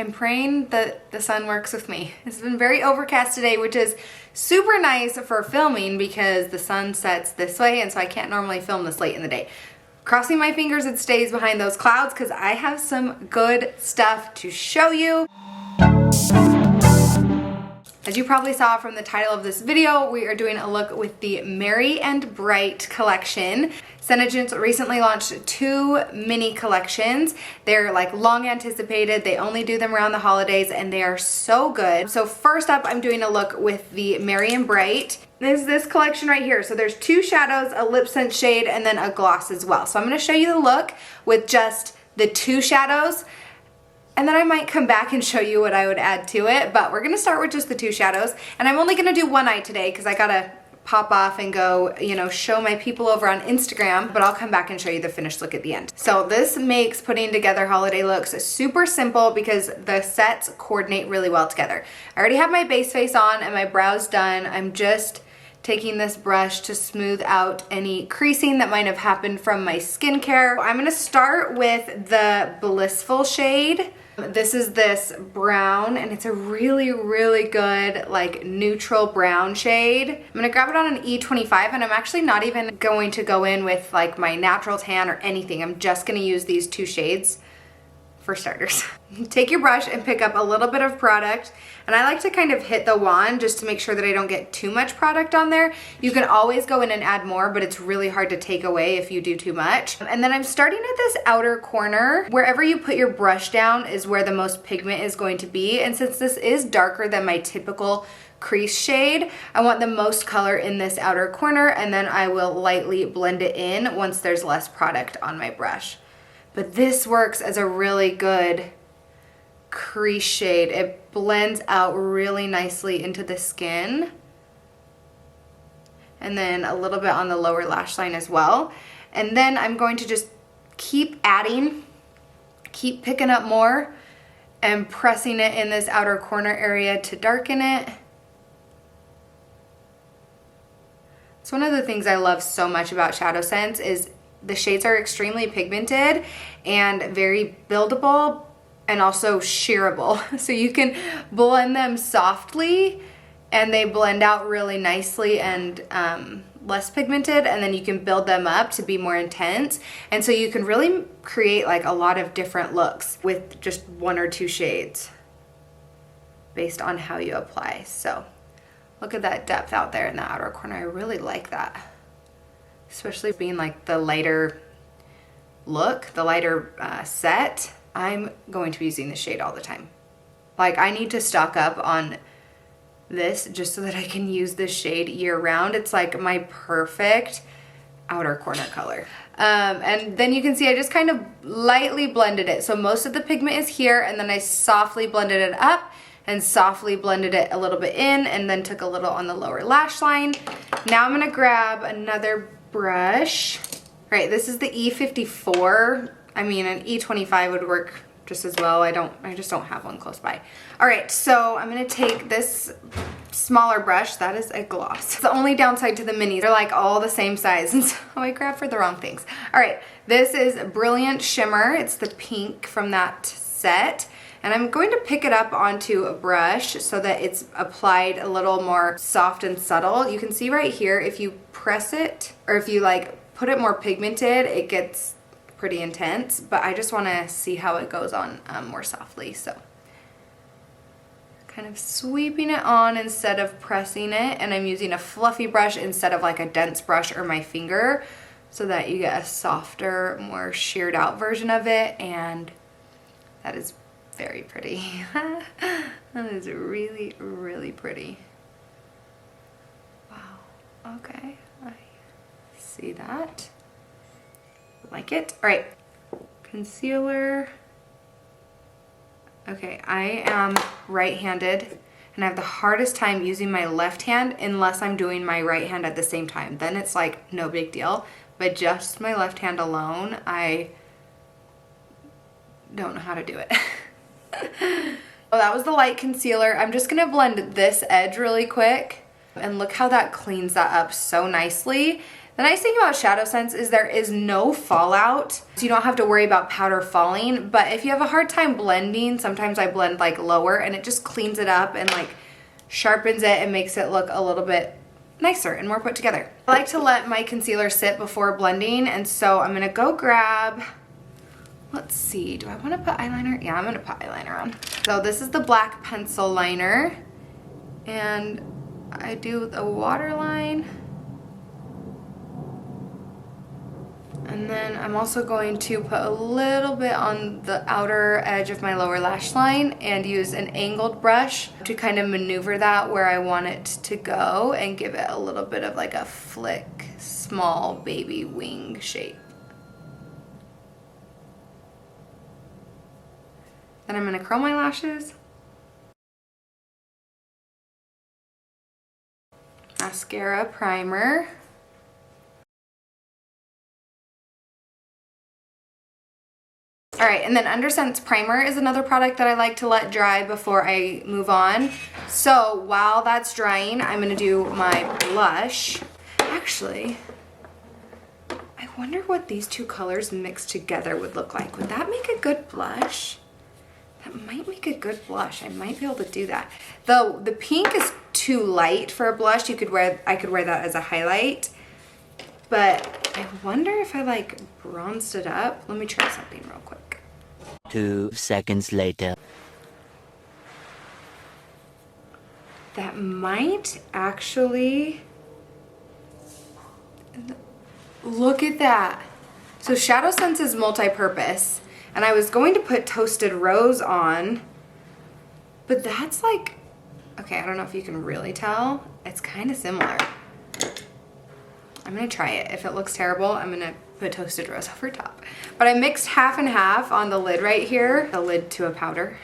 I'm praying that the sun works with me. It's been very overcast today, which is super nice for filming because the sun sets this way and so I can't normally film this late in the day. Crossing my fingers it stays behind those clouds because I have some good stuff to show you. As you probably saw from the title of this video, we are doing a look with the Merry and Bright collection. ShadowSense recently launched 2 mini collections. They're like long anticipated. They only do them around the holidays and they are so good. So first up, I'm doing a look with the Merry and Bright. There's this collection right here. So there's 2 shadows, a lip scent shade, and then a gloss as well. So I'm gonna show you the look with just the 2 shadows. And then I might come back and show you what I would add to it, but we're gonna start with just the 2 shadows. And I'm only gonna do one eye today because I gotta pop off and go, you know, show my people over on Instagram, but I'll come back and show you the finished look at the end. So this makes putting together holiday looks super simple because the sets coordinate really well together. I already have my base face on and my brows done. I'm just taking this brush to smooth out any creasing that might have happened from my skincare. I'm gonna start with the Blissful shade. This is this brown and it's a really, really good like neutral brown shade. I'm gonna grab it on an E25 and I'm actually not even going to go in with like my natural tan or anything. I'm just gonna use these 2 shades for starters. Take your brush and pick up a little bit of product, and I like to kind of hit the wand just to make sure that I don't get too much product on there. You can always go in and add more, but it's really hard to take away if you do too much. And then I'm starting at this outer corner. Wherever you put your brush down is where the most pigment is going to be, and since this is darker than my typical crease shade, I want the most color in this outer corner, and then I will lightly blend it in once there's less product on my brush. But this works as a really good crease shade. It blends out really nicely into the skin. And then a little bit on the lower lash line as well. And then I'm going to just keep adding, keep picking up more and pressing it in this outer corner area to darken it. It's one of the things I love so much about ShadowSense is the shades are extremely pigmented and very buildable and also shearable. So you can blend them softly and they blend out really nicely and less pigmented, and then you can build them up to be more intense. And so you can really create like a lot of different looks with just 1 or 2 shades based on how you apply. So look at that depth out there in the outer corner. I really like that. Especially being like the lighter look, the lighter set. I'm going to be using this shade all the time. Like I need to stock up on this just so that I can use this shade year round. It's like my perfect outer corner color. And then you can see I just kind of lightly blended it. So most of the pigment is here, and then I softly blended it up and softly blended it a little bit in, and then took a little on the lower lash line. Now I'm gonna grab another brush. All right, this is the E54. I mean, an E25 would work just as well. I just don't have one close by. All right, so I'm gonna take this smaller brush. That is a gloss. It's the only downside to the minis. They're like all the same size, and so I grabbed for the wrong things. All right, this is Brilliant Shimmer. It's the pink from that set. And I'm going to pick it up onto a brush so that it's applied a little more soft and subtle. You can see right here, if you press it, or if you like put it more pigmented, it gets pretty intense, but I just wanna see how it goes on more softly. So kind of sweeping it on instead of pressing it, and I'm using a fluffy brush instead of like a dense brush or my finger so that you get a softer, more sheared out version of it, and that is very pretty. That is really, really pretty. Wow, okay, I see that. Like it. All right, concealer. Okay, I am right-handed and I have the hardest time using my left hand unless I'm doing my right hand at the same time. Then it's like no big deal, but just my left hand alone, I don't know how to do it. Well, that was the light concealer. I'm just gonna blend this edge really quick, and look how that cleans that up so nicely. The nice thing about ShadowSense is there is no fallout, so you don't have to worry about powder falling. But if you have a hard time blending, sometimes I blend like lower and it just cleans it up and like sharpens it and makes it look a little bit nicer and more put together. I like to let my concealer sit before blending, and so I'm gonna go grab, let's see, do I wanna put eyeliner? Yeah, I'm gonna put eyeliner on. So this is the black pencil liner, and I do the waterline. And then I'm also going to put a little bit on the outer edge of my lower lash line and use an angled brush to kind of maneuver that where I want it to go and give it a little bit of like a flick, small baby wing shape. Then I'm going to curl my lashes. Mascara, primer. All right, and then ShadowSense primer is another product that I like to let dry before I move on. So while that's drying, I'm gonna do my blush. Actually, I wonder what these two colors mixed together would look like. Would that make a good blush? That might make a good blush. I might be able to do that. Though the pink is too light for a blush. I could wear that as a highlight. But I wonder if I like bronzed it up. Let me try something real quick. 2 seconds later. That might actually, look at that. So ShadowSense is multi-purpose, and I was going to put Toasted Rose on, but that's like, okay, I don't know if you can really tell. It's kind of similar. I'm gonna try it. If it looks terrible, I'm gonna put Toasted Rose over top. But I mixed half and half on the lid right here, the lid to a powder.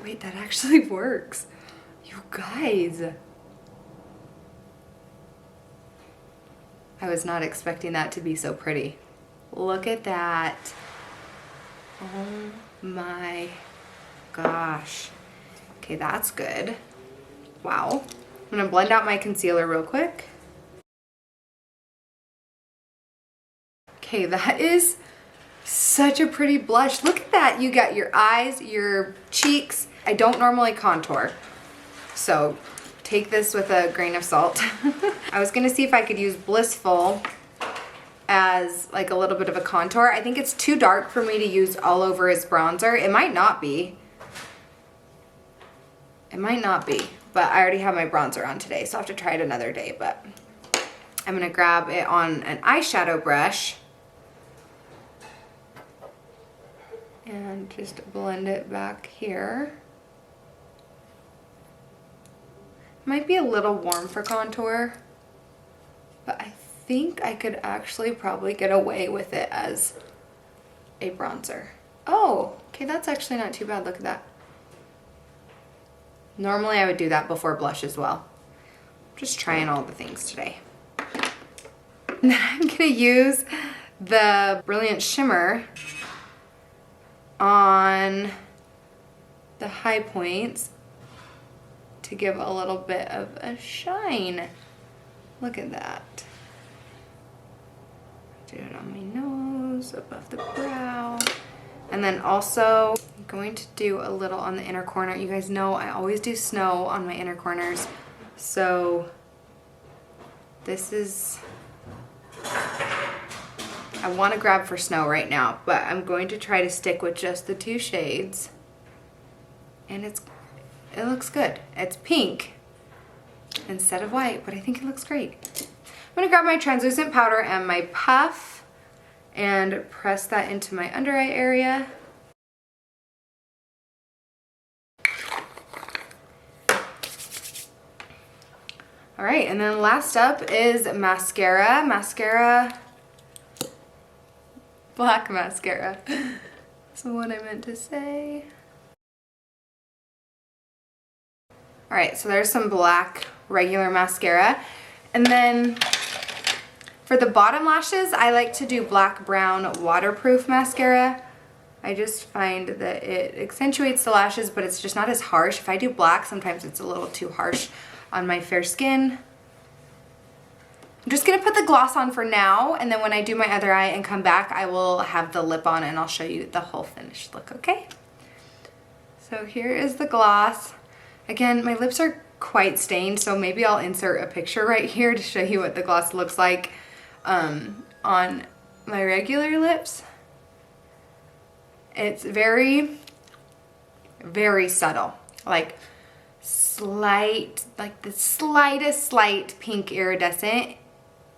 Wait, that actually works. You guys. I was not expecting that to be so pretty. Look at that. Oh my gosh. Okay, that's good. Wow. I'm gonna blend out my concealer real quick. Okay, that is such a pretty blush. Look at that. You got your eyes, your cheeks. I don't normally contour, so take this with a grain of salt. I was gonna see if I could use Blissful as like a little bit of a contour. I think it's too dark for me to use all over as bronzer. It might not be. It might not be, but I already have my bronzer on today, so I'll have to try it another day. But I'm gonna grab it on an eyeshadow brush and just blend it back here. Might be a little warm for contour, but I think I could actually probably get away with it as a bronzer. Oh, okay, that's actually not too bad. Look at that. Normally I would do that before blush as well. Just trying all the things today. And then I'm gonna use the Brilliant Shimmer on the high points to give a little bit of a shine. Look at that. Do it on my nose, above the brow. And then also, I'm going to do a little on the inner corner. You guys know I always do snow on my inner corners. So this is, I want to grab for snow right now, but I'm going to try to stick with just the two shades. And it looks good. It's pink instead of white, but I think it looks great. I'm going to grab my translucent powder and my puff and press that into my under eye area. All right, and then last up is mascara. Black mascara. That's what I meant to say. All right, so there's some black regular mascara. And then for the bottom lashes, I like to do black brown waterproof mascara. I just find that it accentuates the lashes, but it's just not as harsh. If I do black, sometimes it's a little too harsh on my fair skin. I'm just gonna put the gloss on for now, and then when I do my other eye and come back, I will have the lip on and I'll show you the whole finished look, okay? So here is the gloss. Again, my lips are quite stained, so maybe I'll insert a picture right here to show you what the gloss looks like on my regular lips. It's very, very subtle, like slight, like the slightest slight pink iridescent.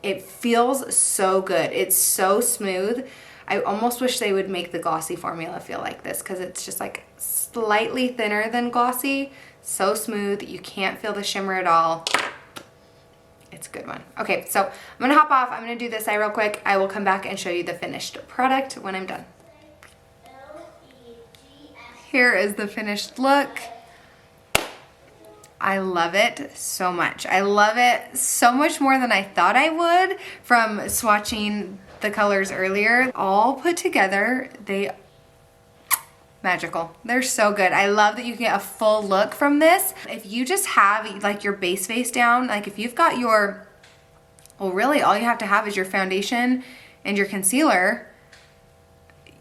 It feels so good. It's so smooth. I almost wish they would make the glossy formula feel like this, because it's just like slightly thinner than glossy, so smooth. You can't feel the shimmer at all. It's a good one. Okay, so I'm gonna hop off. I'm gonna do this eye real quick. I will come back and show you the finished product when I'm done. Here is the finished look. I love it so much. I love it so much more than I thought I would from swatching the colors earlier. All put together, they magical. They're so good. I love that you can get a full look from this. If you just have like your base face down, like if you've got your, well really all you have to have is your foundation and your concealer,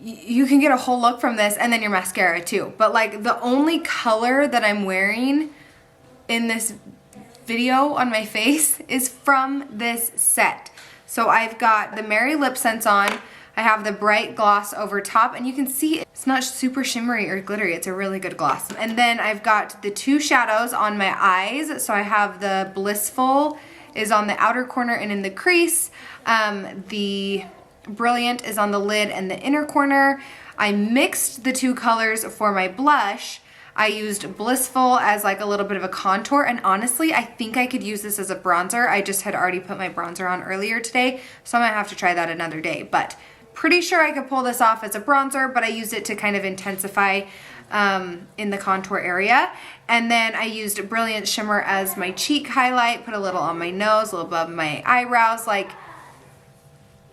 you can get a whole look from this, and then your mascara too. But like the only color that I'm wearing in this video on my face is from this set. So I've got the Mary Lip Sense on, I have the bright gloss over top, and you can see it's not super shimmery or glittery, it's a really good gloss. And then I've got the two shadows on my eyes. So I have the Blissful is on the outer corner and in the crease. The Brilliant is on the lid and the inner corner. I mixed the two colors for my blush. I used Blissful as like a little bit of a contour, and honestly, I think I could use this as a bronzer. I just had already put my bronzer on earlier today, so I might have to try that another day, but pretty sure I could pull this off as a bronzer, but I used it to kind of intensify in the contour area. And then I used Brilliant Shimmer as my cheek highlight, put a little on my nose, a little above my eyebrows, like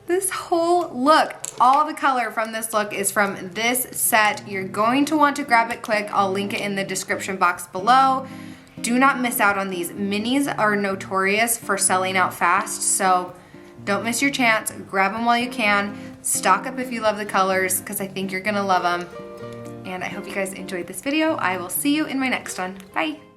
this whole look, all the color from this look is from this set. You're going to want to grab it quick. I'll link it in the description box below. Do not miss out on these. Minis are notorious for selling out fast, so don't miss your chance. Grab them while you can. Stock up if you love the colors, because I think you're gonna love them. And I hope you guys enjoyed this video. I will see you in my next one. Bye.